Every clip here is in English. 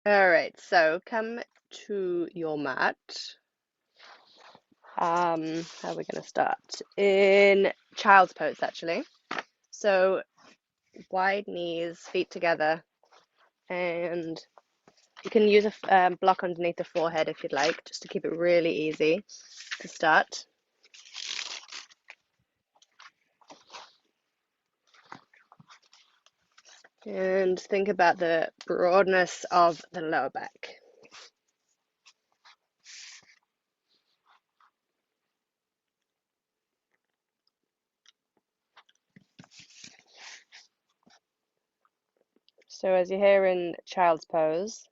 All right, so come to your mat. How are we going to start? In child's pose, actually. So wide knees, feet together, and you can use a block underneath the forehead if you'd like, just to keep it really easy to start. And think about the broadness of the lower back. So as you're here in child's pose,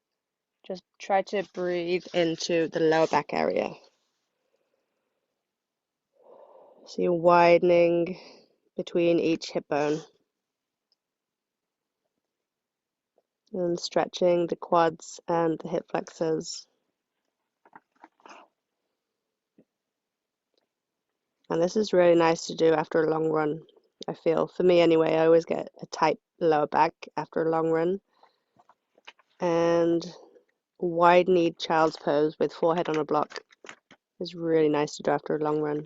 just try to breathe into the lower back area. So you're widening between each hip bone and stretching the quads and the hip flexors. And this is really nice to do after a long run, I feel. For me anyway, I always get a tight lower back after a long run. And wide-kneed child's pose with forehead on a block is really nice to do after a long run.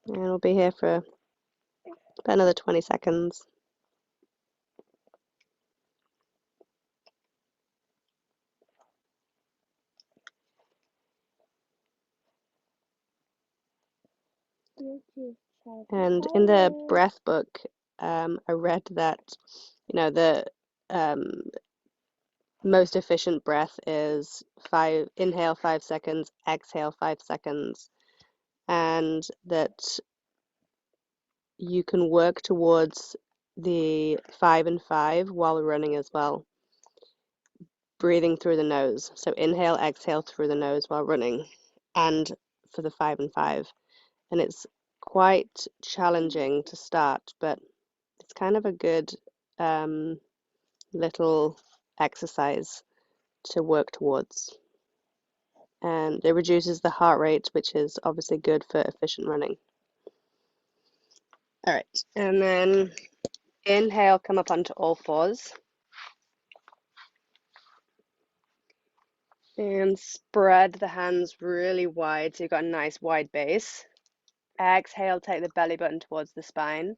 And we'll be here for about another 20 seconds. And in the breath book, I read that, the most efficient breath is inhale 5 seconds, exhale 5 seconds, and that you can work towards the 5 and 5 while running as well, breathing through the nose. So inhale, exhale through the nose while running, and for the 5 and 5. And it's quite challenging to start, but it's kind of a good little exercise to work towards. And it reduces the heart rate, which is obviously good for efficient running. All right, and then inhale, come up onto all fours. And spread the hands really wide so you've got a nice wide base. Exhale, take the belly button towards the spine.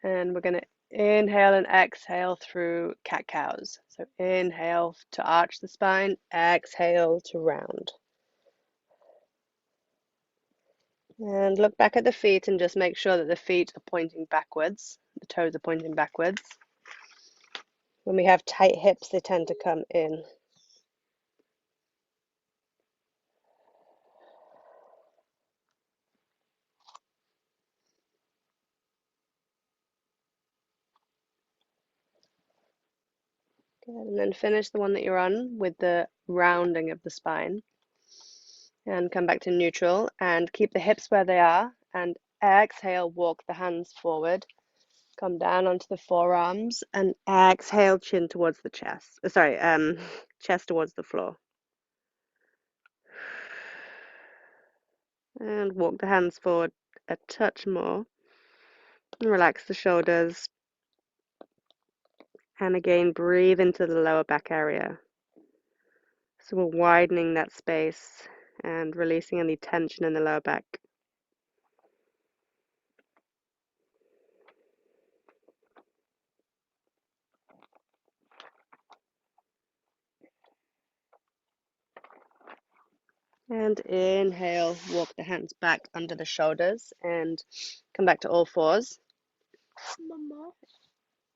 And we're going to inhale and exhale through cat-cows. So inhale to arch the spine, exhale to round. And look back at the feet and just make sure that the feet are pointing backwards. The toes are pointing backwards. When we have tight hips, they tend to come in. Good. And then finish the one that you're on with the rounding of the spine. And come back to neutral and keep the hips where they are. And exhale, walk the hands forward. Come down onto the forearms and exhale, chin towards the chest. Chest towards the floor. And walk the hands forward a touch more. And relax the shoulders. And again, breathe into the lower back area. So we're widening that space and releasing any tension in the lower back. And inhale, walk the hands back under the shoulders and come back to all fours. Mama.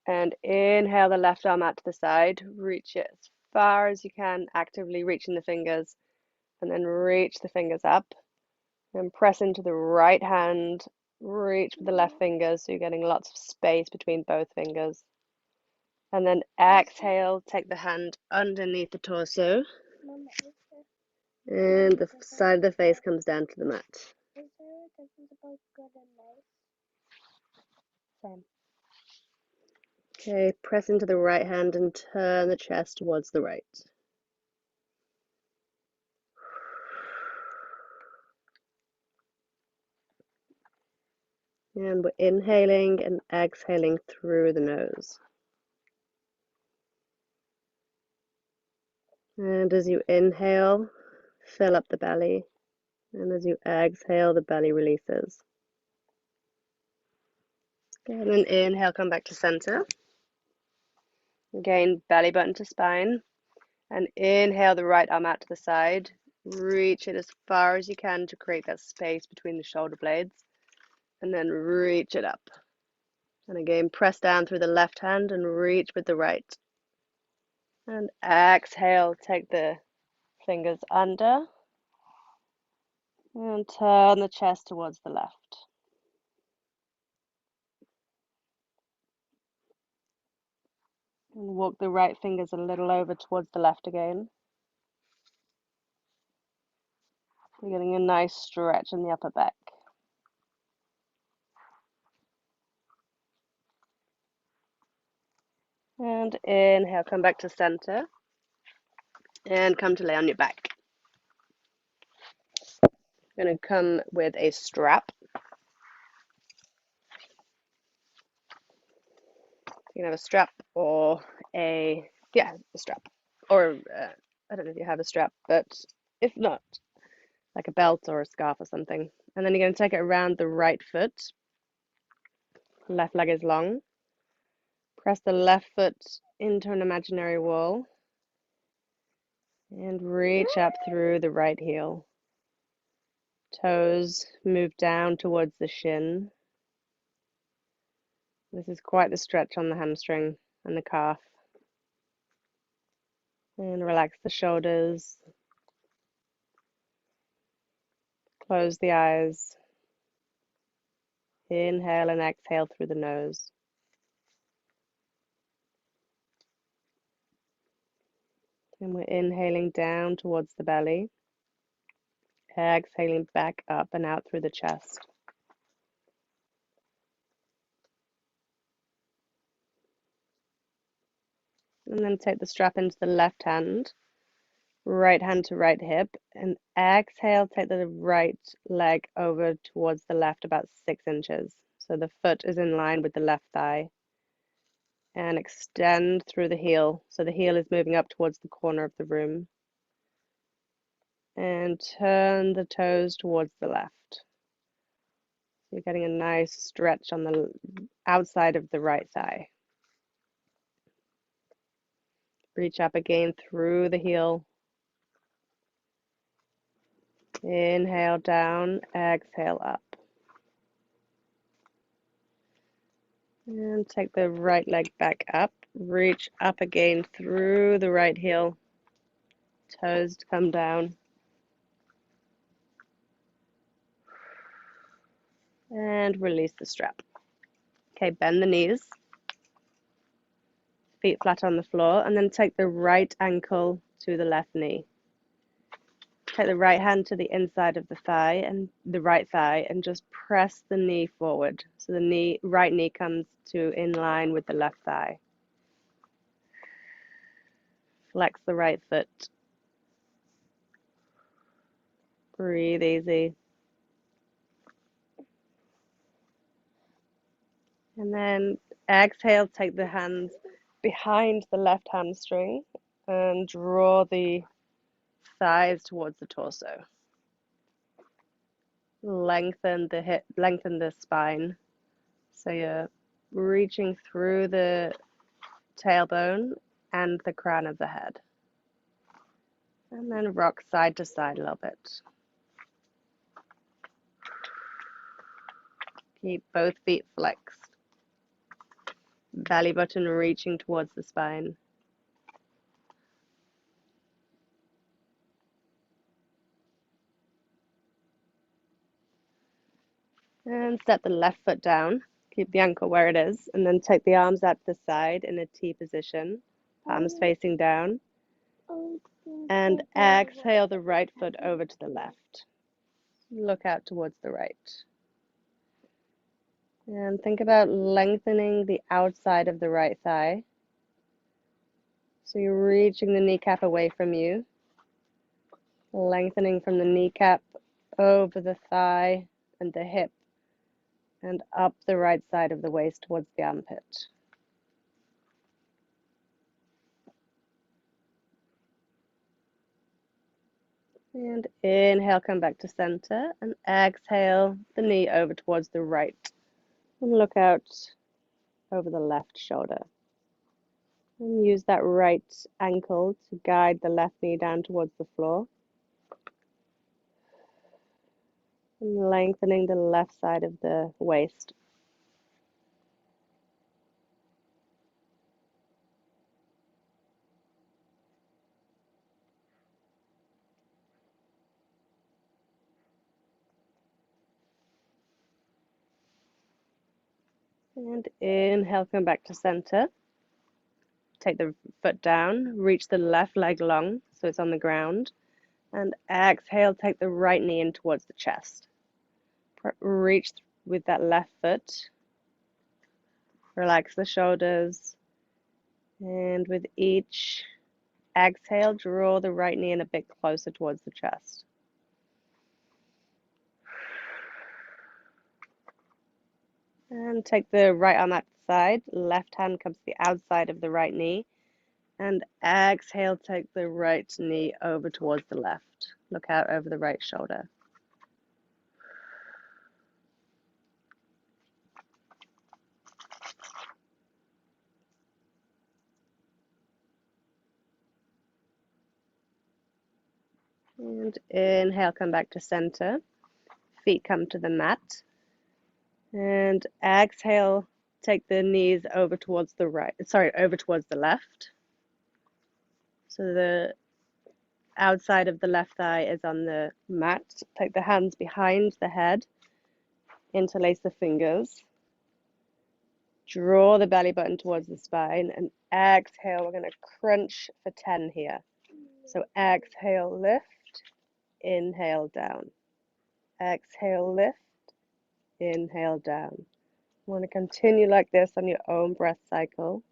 And inhale the left arm out to the side, reach it as far as you can, actively reaching the fingers, and then reach the fingers up. And press into the right hand, reach with the left fingers so you're getting lots of space between both fingers. And then exhale, take the hand underneath the torso. And the side of the face comes down to the mat. Is there a difference about good and nice? Same. Okay, press into the right hand and turn the chest towards the right. And we're inhaling and exhaling through the nose. And as you inhale, fill up the belly. And as you exhale, the belly releases. Okay, and then inhale, come back to center. Again, belly button to spine. And inhale the right arm out to the side. Reach it as far as you can to create that space between the shoulder blades. And then reach it up. And again, press down through the left hand and reach with the right. And exhale, take the fingers under. And turn the chest towards the left. And walk the right fingers a little over towards the left again. You're getting a nice stretch in the upper back. And inhale, come back to center. And come to lay on your back. You're going to come with a strap. You can have a strap or a strap. Or I don't know if you have a strap, but if not, like a belt or a scarf or something. And then you're going to take it around the right foot. Left leg is long. Press the left foot into an imaginary wall. And reach up through the right heel. Toes move down towards the shin. This is quite the stretch on the hamstring and the calf. And relax the shoulders. Close the eyes. Inhale and exhale through the nose. And we're inhaling down towards the belly. Exhaling back up and out through the chest. And then take the strap into the left hand. Right hand to right hip. And exhale, take the right leg over towards the left about 6 inches. So the foot is in line with the left thigh. And extend through the heel. So the heel is moving up towards the corner of the room. And turn the toes towards the left. You're getting a nice stretch on the outside of the right thigh. Reach up again through the heel. Inhale down, exhale up. And take the right leg back up. Reach up again through the right heel. Toes to come down. And release the strap. Okay, bend the knees. Feet flat on the floor. And then take the right ankle to the left knee. Take the right hand to the inside of the thigh and the right thigh and just press the knee forward. So the right knee comes to in line with the left thigh. Flex the right foot. Breathe easy. And then exhale, take the hands behind the left hamstring and draw the thighs towards the torso. Lengthen the hip, lengthen the spine. So you're reaching through the tailbone and the crown of the head. And then rock side to side a little bit. Keep both feet flexed. Belly button reaching towards the spine. And set the left foot down. Keep the ankle where it is. And then take the arms out to the side in a T position. Palms facing down. And exhale the right foot over to the left. Look out towards the right. And think about lengthening the outside of the right thigh. So you're reaching the kneecap away from you. Lengthening from the kneecap over the thigh and the hip and up the right side of the waist towards the armpit. And inhale, come back to center, and exhale the knee over towards the right. And look out over the left shoulder. And use that right ankle to guide the left knee down towards the floor. And lengthening the left side of the waist. And inhale, come back to center. Take the foot down, reach the left leg long so it's on the ground. And exhale, take the right knee in towards the chest. Reach with that left foot. Relax the shoulders. And with each exhale, draw the right knee in a bit closer towards the chest. And take the right arm out the side. Left hand comes to the outside of the right knee. And exhale, take the right knee over towards the left. Look out over the right shoulder. And inhale, come back to center. Feet come to the mat. And exhale, take the knees over towards the right, over towards the left. So the outside of the left thigh is on the mat. Take the hands behind the head. Interlace the fingers. Draw the belly button towards the spine. And exhale, we're going to crunch for 10 here. So exhale, lift. Inhale, down. Exhale, lift. Inhale, down. You want to continue like this on your own breath cycle.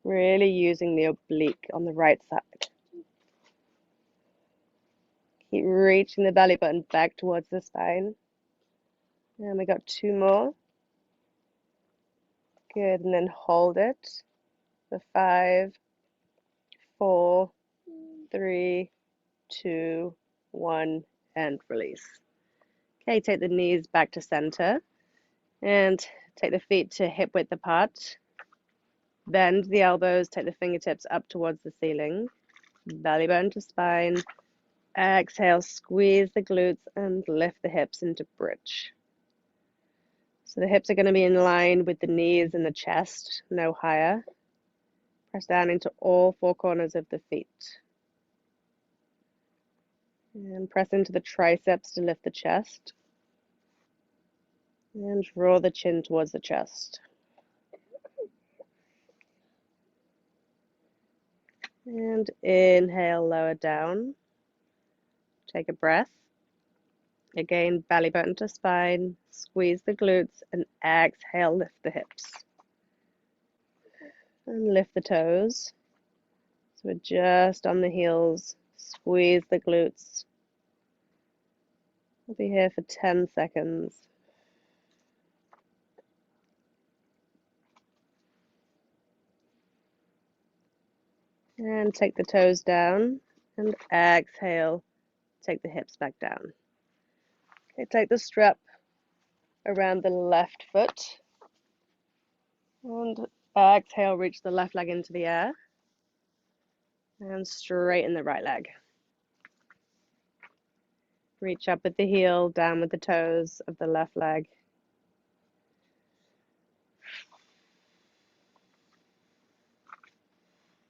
Really using the oblique on the right side. Keep reaching the belly button back towards the spine. And we got 2 more. Good, and then hold it for 5, 4, 3, 2, 1, and release. Okay, take the knees back to center and take the feet to hip width apart. Bend the elbows, take the fingertips up towards the ceiling. Belly button to spine. Exhale, squeeze the glutes and lift the hips into bridge. So the hips are going to be in line with the knees and the chest, no higher. Press down into all 4 corners of the feet. And press into the triceps to lift the chest. And draw the chin towards the chest. And inhale, lower down. Take a breath. Again, belly button to spine. Squeeze the glutes and exhale, lift the hips. And lift the toes. So we're just on the heels. Squeeze the glutes. We'll be here for 10 seconds. And take the toes down. And exhale, take the hips back down. Okay, take the strap around the left foot. And exhale, reach the left leg into the air. And straighten the right leg. Reach up with the heel, down with the toes of the left leg.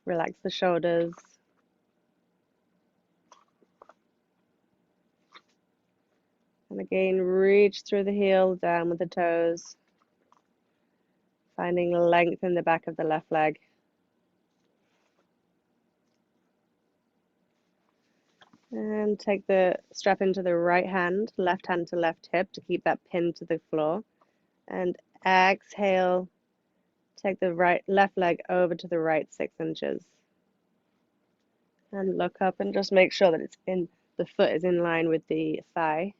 Relax the shoulders. And again, reach through the heel, down with the toes. Finding length in the back of the left leg. And take the strap into the right hand to left hip to keep that pinned to the floor. And exhale, take the left leg over to the right 6 inches. And look up and just make sure that the foot is in line with the thigh.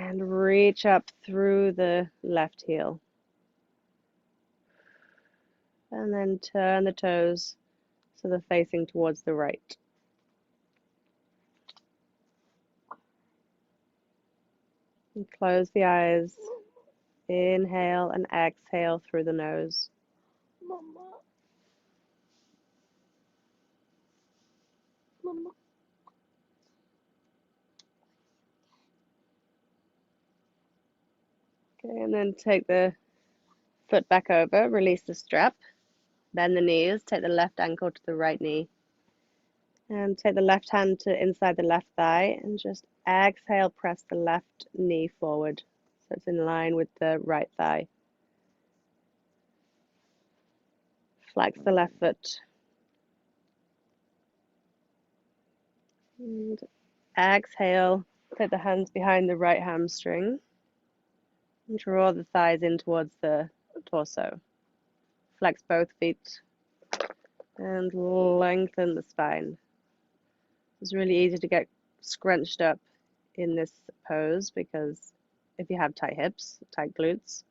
And reach up through the left heel. And then turn the toes so they're facing towards the right. And close the eyes. Inhale and exhale through the nose. Mama. Mama. Okay, and then take the foot back over, release the strap, bend the knees, take the left ankle to the right knee, and take the left hand to inside the left thigh, and just exhale, press the left knee forward so it's in line with the right thigh. Flex the left foot. And exhale, take the hands behind the right hamstring, and draw the thighs in towards the torso. Flex both feet, and lengthen the spine. It's really easy to get scrunched up in this pose because if you have tight hips, tight glutes.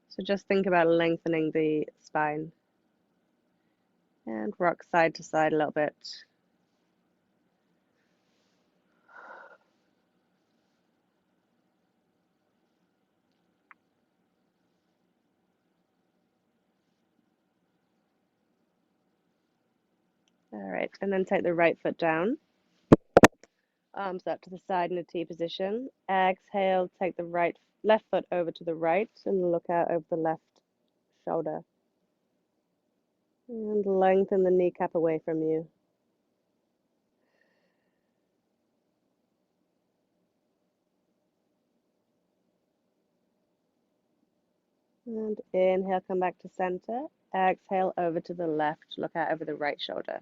So just think about lengthening the spine. And rock side to side a little bit. All right, and then take the right foot down. Arms up to the side in a T position. Exhale, take the left foot over to the right and look out over the left shoulder. And lengthen the kneecap away from you. And inhale, come back to center. Exhale, over to the left. Look out over the right shoulder.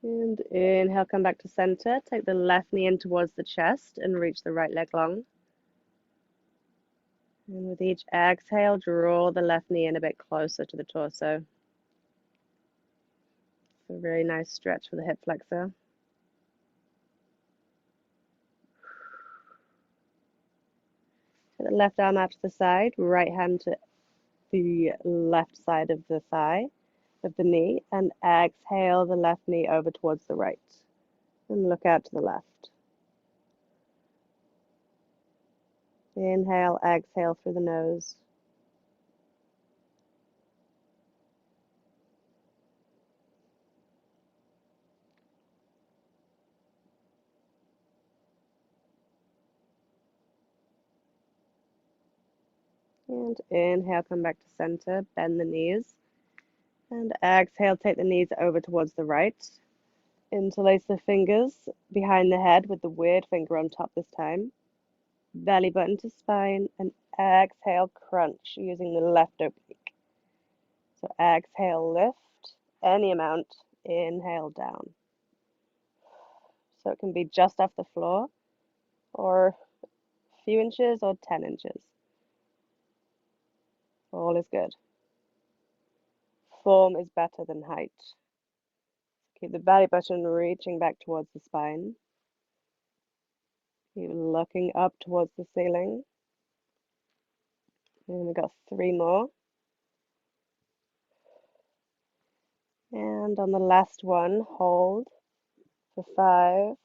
And inhale, come back to center. Take the left knee in towards the chest and reach the right leg long. And with each exhale, draw the left knee in a bit closer to the torso. It's a really nice stretch for the hip flexor. Take the left arm out to the side, right hand to the left side of the thigh, of the knee, and exhale the left knee over towards the right. And look out to the left. Inhale, exhale through the nose. And inhale, come back to center, bend the knees. And exhale, take the knees over towards the right. Interlace the fingers behind the head with the weird finger on top this time. Belly button to spine, and exhale, crunch using the left oblique. So exhale, lift any amount. Inhale, down. So it can be just off the floor, or a few inches, or 10 inches. All is good. Form is better than height. Keep the belly button reaching back towards the spine. Keep looking up towards the ceiling. And we've got 3 more. And on the last one, hold for 5,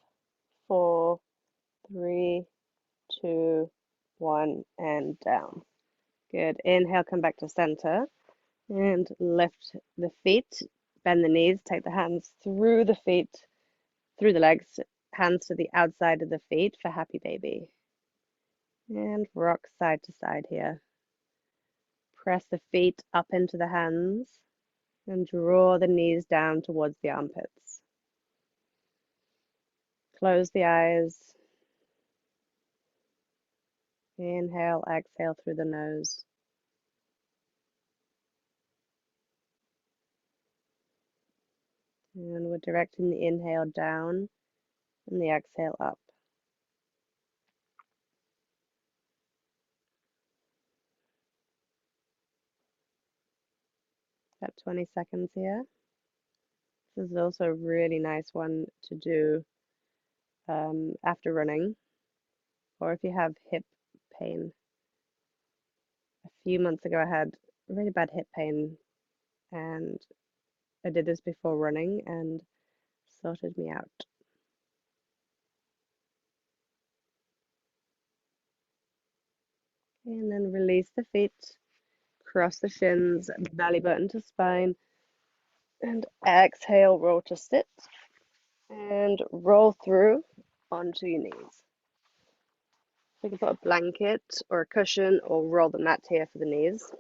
4, 3, 2, 1, and down. Good. Inhale, come back to center and lift the feet, bend the knees, take the hands through the feet, through the legs, hands to the outside of the feet for happy baby. And rock side to side here. Press the feet up into the hands and draw the knees down towards the armpits. Close the eyes. Inhale, exhale through the nose. And we're directing the inhale down and the exhale up. About 20 seconds here. This is also a really nice one to do after running, or if you have hip pain. A few months ago, I had really bad hip pain, and I did this before running and sorted me out. And then release the feet, cross the shins, belly button to spine, and exhale, roll to sit, and roll through onto your knees. So you can put a blanket or a cushion or roll the mat here for the knees.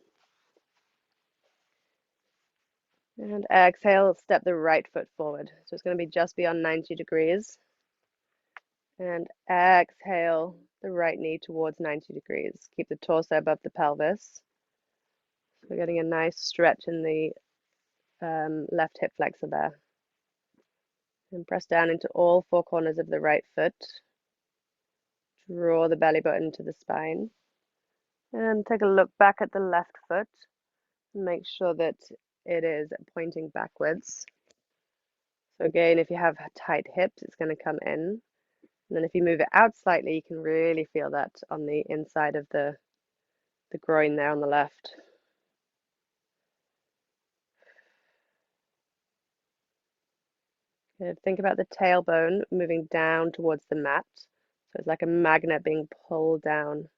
And exhale, step the right foot forward. So it's going to be just beyond 90 degrees. And exhale, the right knee towards 90 degrees. Keep the torso above the pelvis. So we're getting a nice stretch in the left hip flexor there. And press down into all four corners of the right foot. Draw the belly button to the spine. And take a look back at the left foot. And make sure that it is pointing backwards. So again, if you have tight hips, it's going to come in. And then if you move it out slightly, you can really feel that on the inside of the groin there on the left. Good. Think about the tailbone moving down towards the mat. So it's like a magnet being pulled down.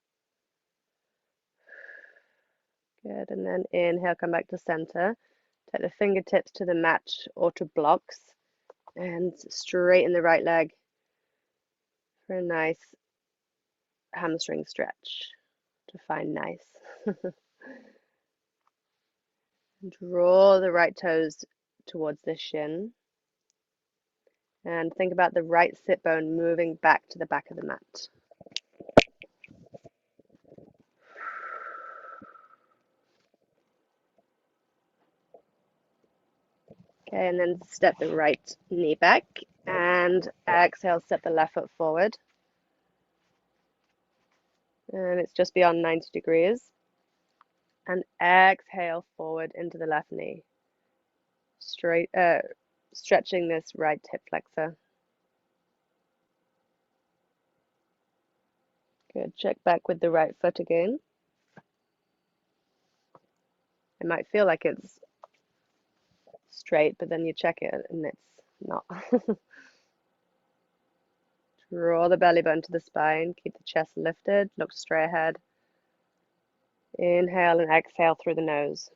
Good. And then inhale, come back to center. Take the fingertips to the mat or to blocks and straighten the right leg for a nice hamstring stretch. Define nice. Draw the right toes towards the shin. And think about the right sit bone moving back to the back of the mat. Okay, and then step the right knee back and exhale, step the left foot forward. And it's just beyond 90 degrees. And exhale forward into the left knee. Stretching this right hip flexor. Good. Check back with the right foot again. It might feel like it's straight, but then you check it and it's not. Draw the belly button to the spine. Keep the chest lifted. Look straight ahead. Inhale and exhale through the nose.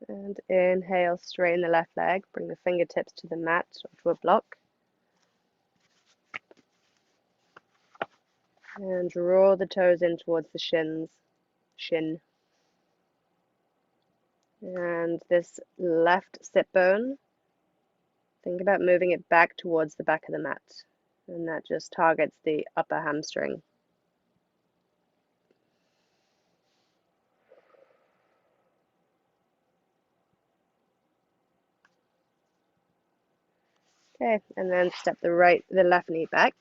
And inhale, straighten the left leg. Bring the fingertips to the mat or to a block. And draw the toes in towards the shin. And this left sit bone, think about moving it back towards the back of the mat. And that just targets the upper hamstring. Okay, and then step the left knee back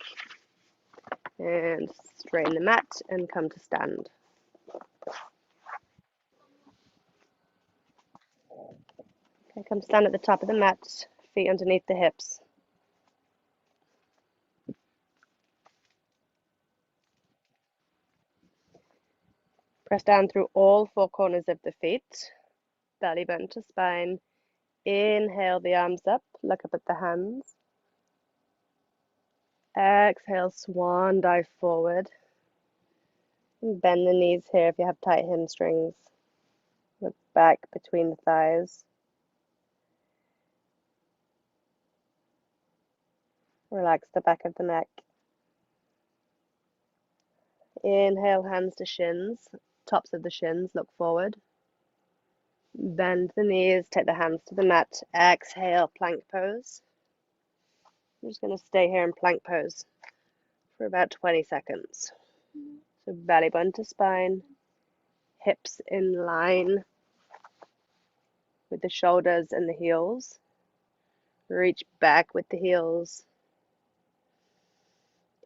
and straighten the mat and come to stand. Okay, come stand at the top of the mat, feet underneath the hips. Press down through all four corners of the feet, belly button to spine. Inhale the arms up, look up at the hands. Exhale, swan dive forward. And bend the knees here if you have tight hamstrings. Look back between the thighs. Relax the back of the neck. Inhale, hands to shins, tops of the shins, look forward. Bend the knees, take the hands to the mat. Exhale, plank pose. I'm just going to stay here in plank pose for about 20 seconds. So belly button to spine, hips in line with the shoulders and the heels. Reach back with the heels.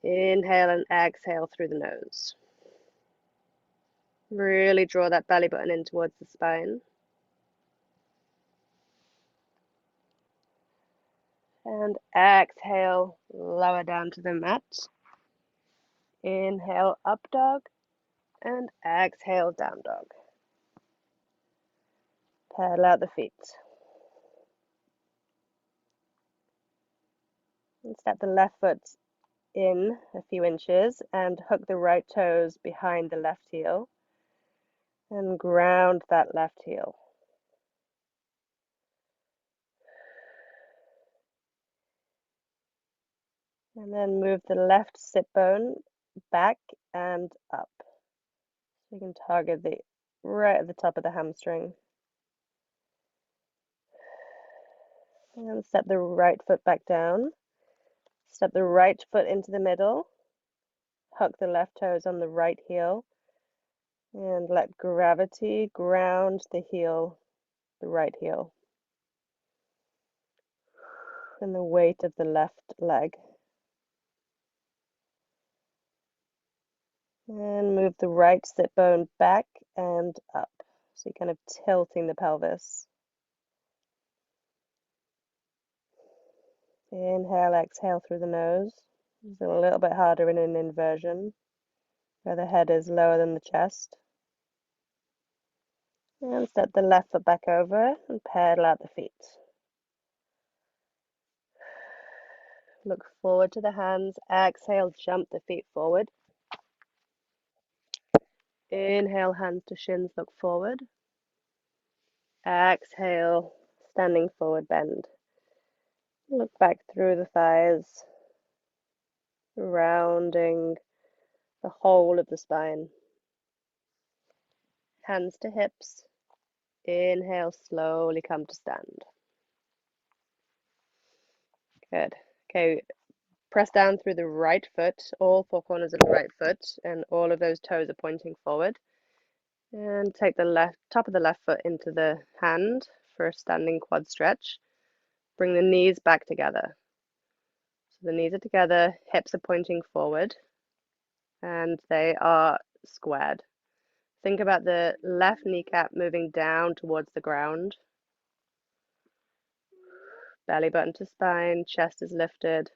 Inhale and exhale through the nose. Really draw that belly button in towards the spine. And exhale, lower down to the mat. Inhale, up dog. And exhale, down dog. Pedal out the feet. And step the left foot in a few inches and hook the right toes behind the left heel. And ground that left heel. And then move the left sit bone back and up. So you can target the right at the top of the hamstring. And step the right foot back down. Step the right foot into the middle. Hook the left toes on the right heel. And let gravity ground the heel, the right heel. And the weight of the left leg. And move the right sit bone back and up. So you're kind of tilting the pelvis. Inhale, exhale through the nose. It's a little bit harder in an inversion, where the head is lower than the chest. And step the left foot back over and pedal out the feet. Look forward to the hands. Exhale, jump the feet forward. Inhale, hands to shins, look forward. Exhale, standing forward bend. Look back through the thighs, rounding the whole of the spine. Hands to hips. Inhale, slowly come to stand. Good. Okay, press down through the right foot, all four corners of the right foot, and all of those toes are pointing forward. And take the top of the left foot into the hand for a standing quad stretch. Bring the knees back together. So the knees are together, hips are pointing forward, and they are squared. Think about the left kneecap moving down towards the ground. Belly button to spine, chest is lifted.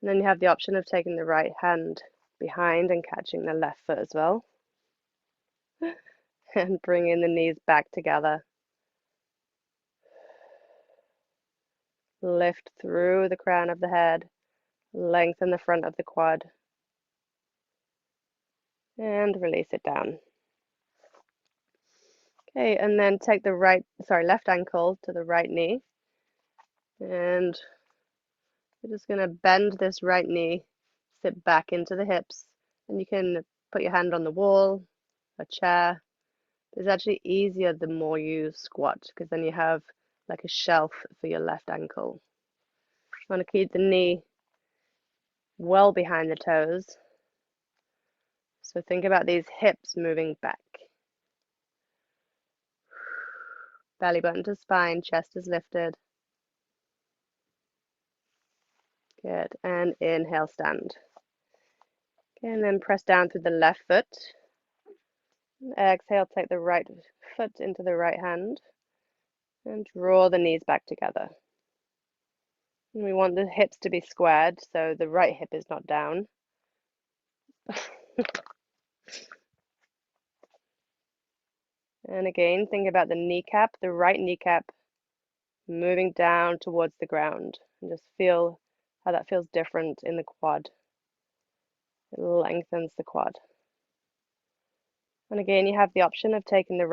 And then you have the option of taking the right hand behind and catching the left foot as well. And bringing the knees back together. Lift through the crown of the head. Lengthen the front of the quad. And release it down. Okay, and then take the left ankle to the right knee. And we're just going to bend this right knee, sit back into the hips. And you can put your hand on the wall, a chair. It's actually easier the more you squat, because then you have like a shelf for your left ankle. You want to keep the knee well behind the toes. So think about these hips moving back. Belly button to spine, chest is lifted. Good, and inhale, stand. Okay, and then press down through the left foot. Exhale, take the right foot into the right hand and draw the knees back together. And we want the hips to be squared, so the right hip is not down. And again, think about the kneecap, the right kneecap moving down towards the ground. And just feel how that feels different in the quad. It lengthens the quad. And again, you have the option of taking the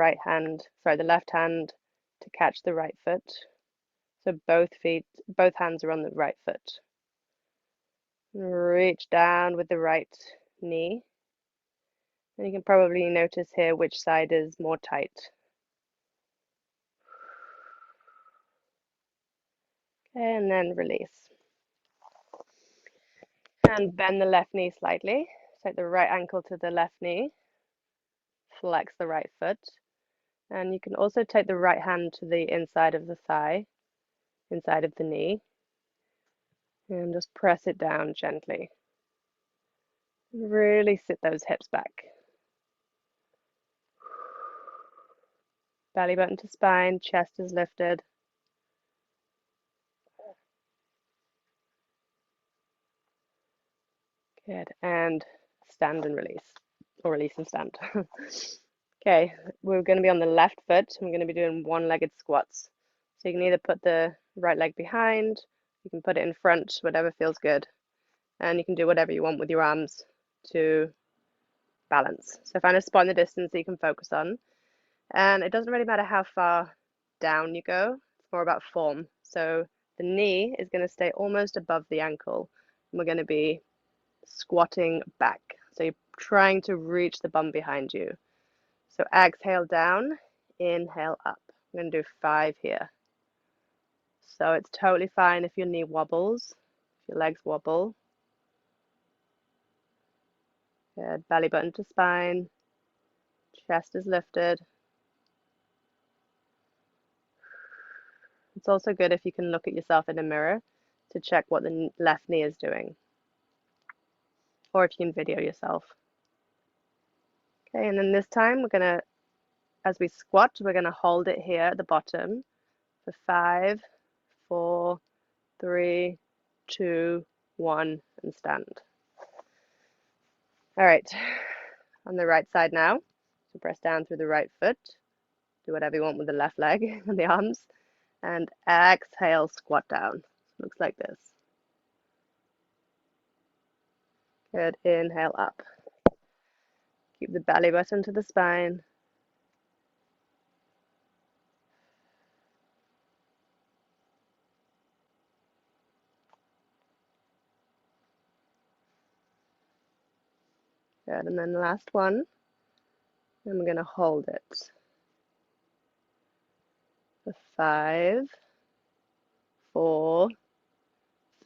left hand to catch the right foot. So both hands are on the right foot. Reach down with the right knee. And you can probably notice here which side is more tight. Okay, and then release. And bend the left knee slightly. Take the right ankle to the left knee. Flex the right foot. And you can also take the right hand to the inside of the thigh, inside of the knee. And just press it down gently. Really sit those hips back. Belly button to spine, chest is lifted. Good. And stand and release, or release and stand. Okay, we're going to be on the left foot. We're going to be doing one-legged squats. So you can either put the right leg behind, you can put it in front, whatever feels good. And you can do whatever you want with your arms to balance. So find a spot in the distance that you can focus on. And it doesn't really matter how far down you go, it's more about form. So the knee is going to stay almost above the ankle. And we're going to be squatting back. So you're trying to reach the bum behind you. So exhale down, inhale up. I'm going to do 5 here. So it's totally fine if your knee wobbles, if your legs wobble. Good. Belly button to spine, chest is lifted. It's also good if you can look at yourself in a mirror to check what the left knee is doing, or if you can video yourself. Okay, and then this time we're gonna, as we squat, we're gonna hold it here at the bottom for 5, 4, 3, 2, 1, and stand. All right, on the right side now, so press down through the right foot, do whatever you want with the left leg and the arms, and exhale, squat down. Looks like this. Good, inhale up. Keep the belly button to the spine. Good, and then the last one, and we're going to hold it for 5, 4,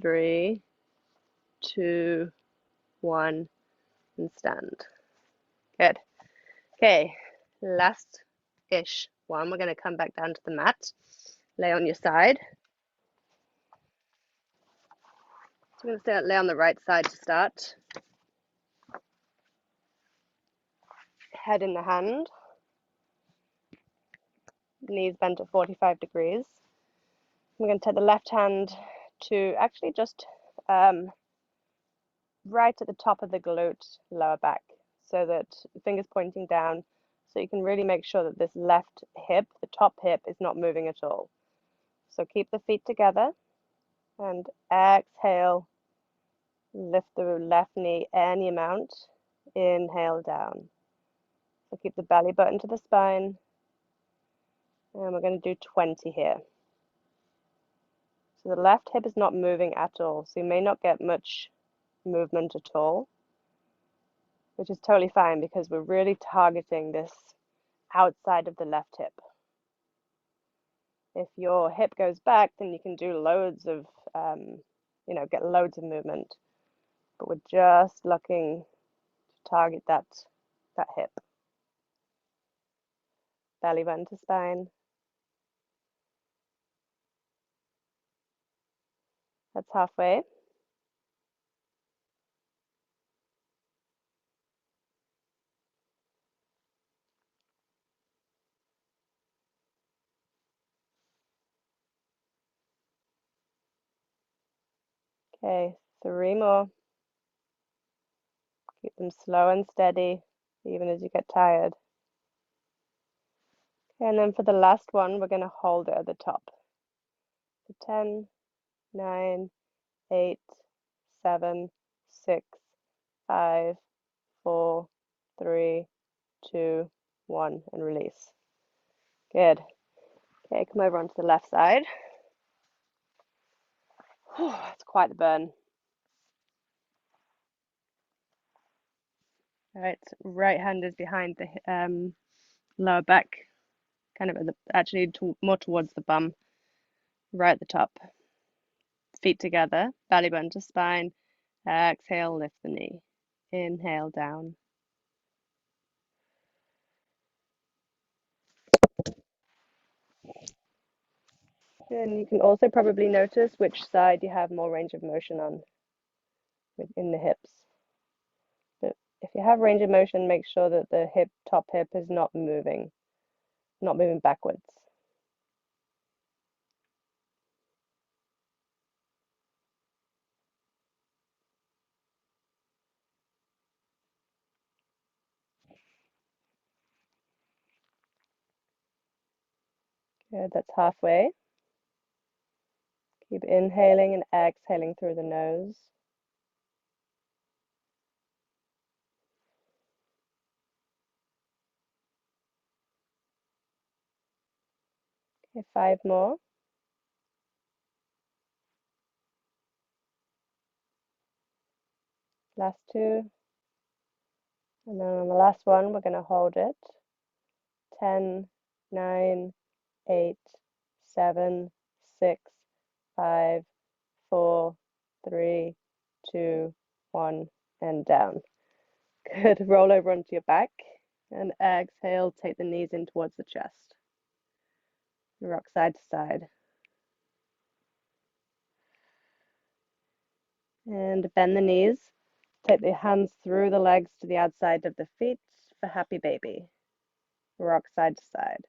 3, 2, 1, and stand. Good. Okay, last-ish one. We're going to come back down to the mat. Lay on your side. So I'm going to lay on the right side to start. Head in the hand. Knees bent at 45 degrees. We're going to take the left hand to actually just right at the top of the glute, lower back, so that the fingers pointing down, so you can really make sure that this left hip, the top hip, is not moving at all. So keep the feet together and exhale, lift the left knee any amount, inhale down. So keep the belly button to the spine, and we're going to do 20 here. So the left hip is not moving at all, so you may not get much movement at all, which is totally fine because we're really targeting this outside of the left hip. If your hip goes back, then you can do loads of, get loads of movement. But we're just looking to target that hip. Belly button to spine. That's halfway. Okay, 3 more. Keep them slow and steady, even as you get tired. Okay, and then for the last one, we're going to hold it at the top. So 10, 9, 8, 7, 6, 5, 4, 3, 2, 1, and release. Good. Okay, come over onto the left side. It's quite the burn. All right, right hand is behind the lower back, kind of actually more towards the bum, right at the top. Feet together, belly button to spine. Exhale, lift the knee. Inhale down. And you can also probably notice which side you have more range of motion on in the hips. But if you have range of motion, make sure that the top hip is not moving backwards. Good, that's halfway. Keep inhaling and exhaling through the nose. Okay, 5 more. Last 2. And then on the last one, we're going to hold it. 10, 9, 8, 7, 6, 5, 4, 3, 2, 1, and down. Good. Roll over onto your back and exhale. Take the knees in towards the chest. Rock side to side. And bend the knees. Take the hands through the legs to the outside of the feet for happy baby. Rock side to side.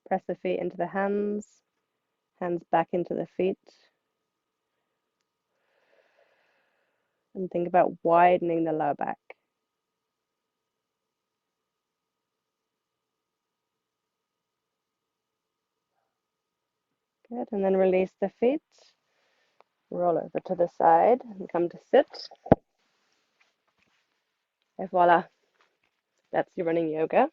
Press the feet into the hands back into the feet. And think about widening the lower back. Good, and then release the feet. Roll over to the side and come to sit. And voila, that's your running yoga.